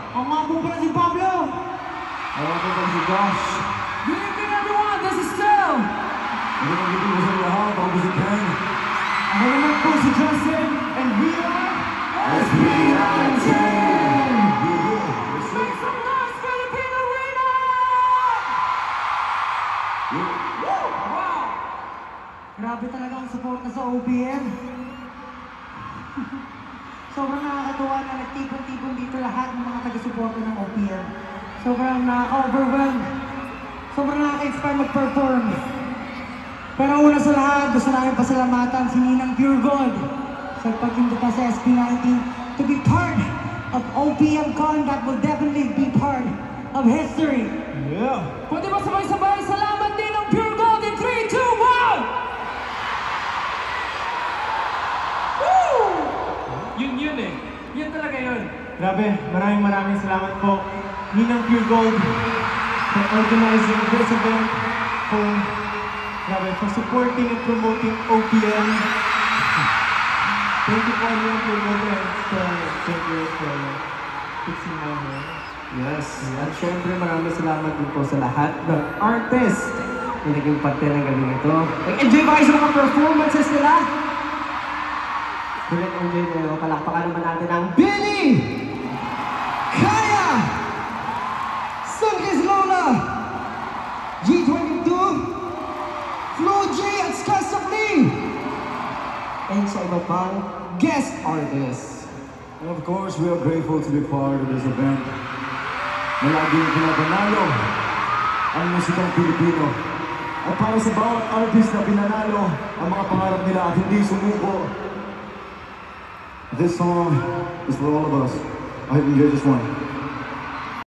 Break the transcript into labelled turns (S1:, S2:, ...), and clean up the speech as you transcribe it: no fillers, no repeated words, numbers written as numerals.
S1: Ako nga po pala si Pablo.
S2: Ako po pala si Josh.
S1: Good evening everyone, this is Phil.
S2: Magandang gabi po sa lahat. Ako po si Ken.
S1: Ako naman po si Justin. And we are
S2: SB19!
S1: Make some noise for the Pin Arena! Wow! Grabe talaga ang suporta sa OPM. Sobrang nakakatuwa na nagtipon-tipon dito lahat ng mga taga-suporta ng OPM. Sobrang nakaka-overwhelmed. Sobrang nakaka-inspire mag-perform. Pero una sa lahat, gusto namin pasalamatan si Ninang Pure Gold sa pag-imbita sa SB19 to be part of OPM Con that will definitely be part of history.
S2: Yeah!
S1: Pwede ba sabay-sabay? Salamat din ng Pure Gold in 3, 2, 1! Woo! Yun eh. Yun talaga yun.
S3: Grabe, maraming salamat po Ninang Pure Gold for organizing this event, for supporting and promoting OPM. Thank you po Ninang Pure Gold and thank you for fixing my hair.
S4: Yes, at syempre maraming salamat din po sa lahat ng artists na naging parte ng gabi ito. Nag-enjoy ba kayo sa mga performances nila? Kung nag-enjoy kayo, palakpakan naman natin ang Billy! Kaya! Sunkis Lola! G22! Flo J at Skasok Lee! And sa iba pang guest artists.
S2: And of course, we are grateful to be part of this event na laging pinapanalo ang musikang Pilipino. At para sa bawat artist na pinanalo ang mga pangarap nila at hindi sumuko, this song is for all of us. I hope you enjoy this one.